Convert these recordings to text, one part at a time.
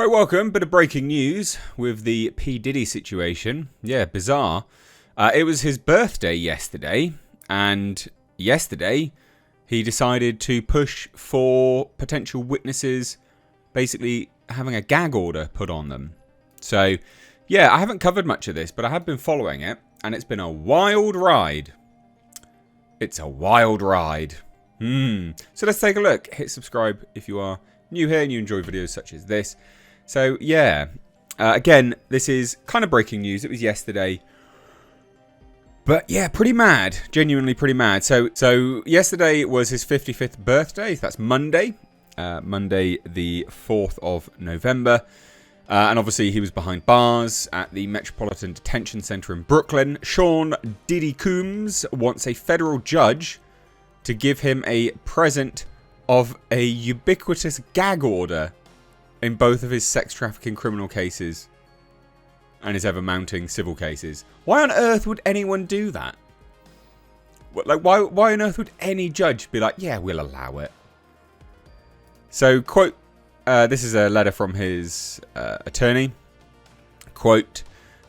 Right, welcome. Bit of breaking news with the P. Diddy situation. Yeah, bizarre. It was his birthday yesterday, and yesterday he decided to push for potential witnesses basically having a gag order put on them. So, yeah, I haven't covered much of this, but I have been following it, and it's been a wild ride. It's a wild ride. So let's take a look. Hit subscribe if you are new here and you enjoy videos such as this. So, yeah, again, this is kind of breaking news. It was yesterday. But, yeah, pretty mad. Genuinely pretty mad. So yesterday was his 55th birthday. That's Monday. Monday, the 4th of November. And obviously, he was behind bars at the Metropolitan Detention Center in Brooklyn. Sean Diddy Combs wants a federal judge to give him a present of a ubiquitous gag order in both of his sex trafficking criminal cases and his ever-mounting civil cases. Why on earth would anyone do that? Like, why on earth would any judge be like, yeah, we'll allow it? So, quote, this is a letter from his attorney. Quote,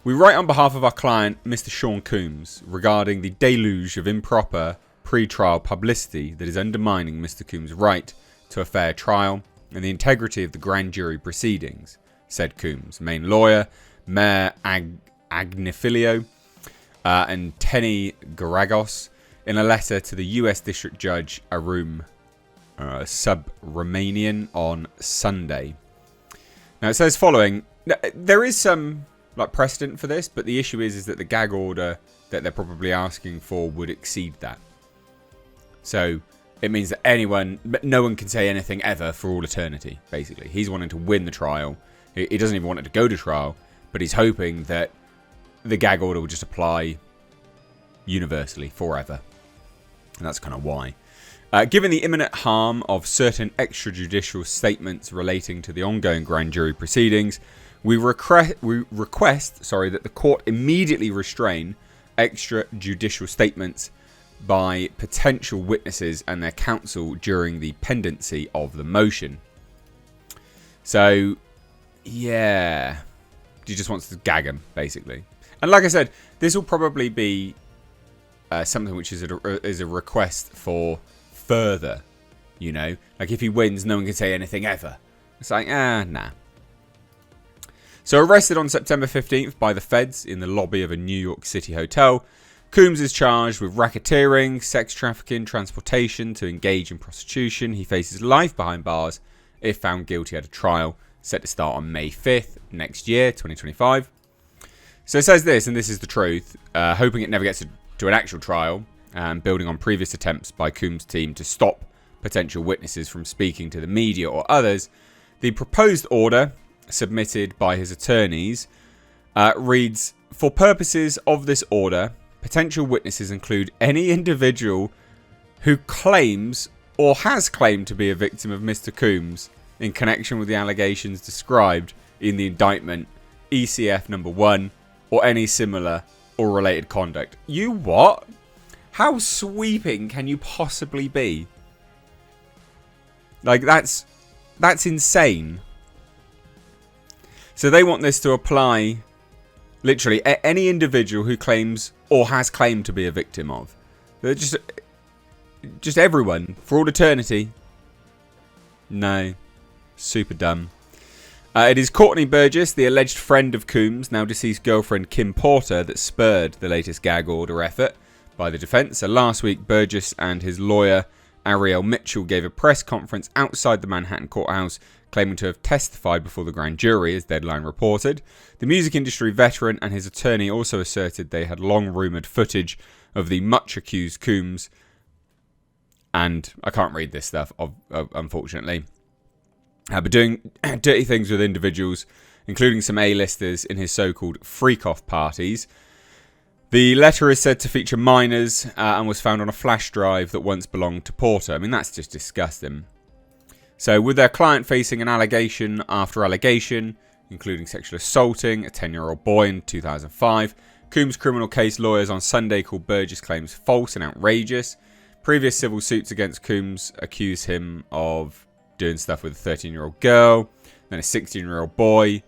"We write on behalf of our client, Mr. Sean Combs, regarding the deluge of improper pre-trial publicity that is undermining Mr. Combs' right to a fair trial and the integrity of the grand jury proceedings," said Combs' main lawyer, Mayor Agnifilio, and Tenny Garagos, in a letter to the U.S. District Judge Arum Subramanian on Sunday. Now it says following, there is some precedent for this, but the issue is that the gag order that they're probably asking for would exceed that. So it means that no one can say anything ever for all eternity, basically. He's wanting to win the trial. He doesn't even want it to go to trial, but he's hoping that the gag order will just apply universally forever. And that's kind of why. Given the imminent harm of certain extrajudicial statements relating to the ongoing grand jury proceedings, we request that the court immediately restrain extrajudicial statements by potential witnesses and their counsel during the pendency of the motion. So, yeah, he just wants to gag him, basically. And like I said, this will probably be something which is a request for further, you know? Like, if he wins, no one can say anything ever. It's like, nah. So, arrested on September 15th by the feds in the lobby of a New York City hotel, Combs is charged with racketeering, sex trafficking, transportation to engage in prostitution. He faces life behind bars if found guilty at a trial set to start on May 5th next year, 2025. So it says this, and this is the truth, hoping it never gets to an actual trial, and building on previous attempts by Combs' team to stop potential witnesses from speaking to the media or others. The proposed order, submitted by his attorneys, reads, "For purposes of this order, potential witnesses include any individual who claims or has claimed to be a victim of Mr. Combs in connection with the allegations described in the indictment, ECF number 1, or any similar or related conduct." You what? How sweeping can you possibly be? Like, that's insane. So they want this to apply literally any individual who claims or has claimed to be a victim of. They're just everyone for all eternity. No. Super dumb. It is Courtney Burgess, the alleged friend of Combs' now deceased girlfriend Kim Porter, that spurred the latest gag order effort by the defense. So last week, Burgess and his lawyer Ariel Mitchell gave a press conference outside the Manhattan courthouse, claiming to have testified before the grand jury, as Deadline reported. The music industry veteran and his attorney also asserted they had long-rumoured footage of the much-accused Combs, and I can't read this stuff, unfortunately, but doing dirty things with individuals, including some A-listers in his so-called freak-off parties. The letter is said to feature minors and was found on a flash drive that once belonged to Porter. I mean, that's just disgusting. So, with their client facing an allegation after allegation, including sexual assaulting a 10-year-old boy in 2005, Combs' criminal case lawyers on Sunday called Burgess' claims false and outrageous. Previous civil suits against Combs accuse him of doing stuff with a 13-year-old girl. then a 16-year-old boy,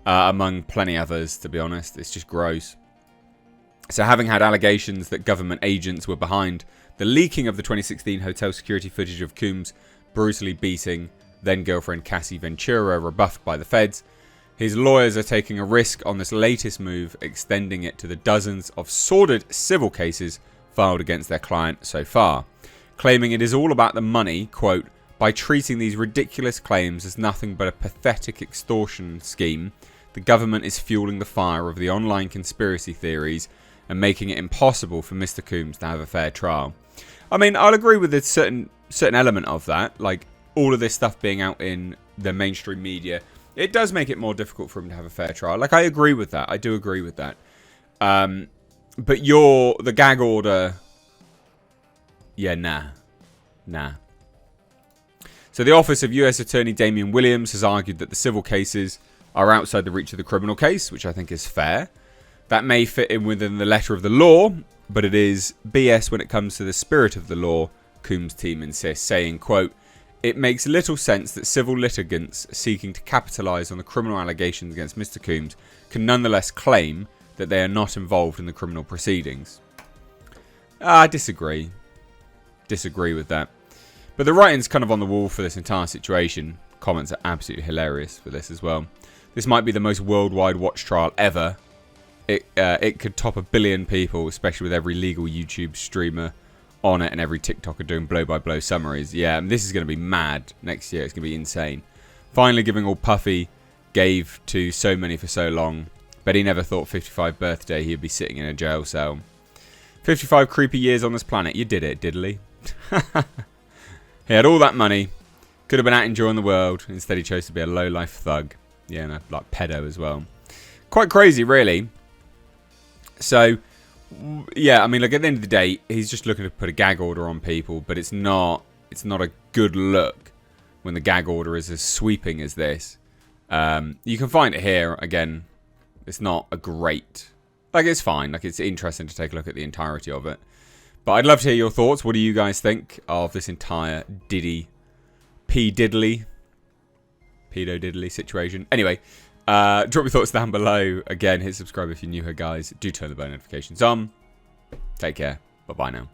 among plenty others, to be honest. It's just gross. So having had allegations that government agents were behind the leaking of the 2016 hotel security footage of Coombs brutally beating then-girlfriend Cassie Ventura rebuffed by the feds, his lawyers are taking a risk on this latest move, extending it to the dozens of sordid civil cases filed against their client so far, claiming it is all about the money, quote, by treating these ridiculous claims as nothing but a pathetic extortion scheme, the government is fueling the fire of the online conspiracy theories and making it impossible for Mr. Coombs to have a fair trial. I mean, I'll agree with a certain element of that, like all of this stuff being out in the mainstream media. It does make it more difficult for him to have a fair trial. Like, I agree with that. I do agree with that. But the gag order, yeah, nah. So the office of US Attorney Damian Williams has argued that the civil cases are outside the reach of the criminal case, which I think is fair. That may fit in within the letter of the law, but it is BS when it comes to the spirit of the law, Coombs' team insists, saying, quote, it makes little sense that civil litigants seeking to capitalise on the criminal allegations against Mr. Coombs can nonetheless claim that they are not involved in the criminal proceedings. I disagree. Disagree with that. But the writing's kind of on the wall for this entire situation. Comments are absolutely hilarious for this as well. This might be the most worldwide watch trial ever. It could top 1 billion people, especially with every legal YouTube streamer on it and every TikToker doing blow-by-blow summaries. Yeah, and this is going to be mad next year. It's going to be insane. Finally giving all Puffy gave to so many for so long. Bet he never thought 55th birthday he'd be sitting in a jail cell. 55 creepy years on this planet. You did it, diddly. He had all that money. Could have been out enjoying the world. Instead he chose to be a low-life thug. Yeah, and a like pedo as well. Quite crazy, really. So, yeah, I mean, like, at the end of the day, he's just looking to put a gag order on people, but it's not a good look when the gag order is as sweeping as this. You can find it here. Again, it's not a great... Like, it's fine. Like, it's interesting to take a look at the entirety of it. But I'd love to hear your thoughts. What do you guys think of this entire Diddy, pedo diddly situation? Anyway, drop your thoughts down below. Again, hit subscribe if you're new here, guys. Do turn the bell notifications on. Take care. Bye-bye now.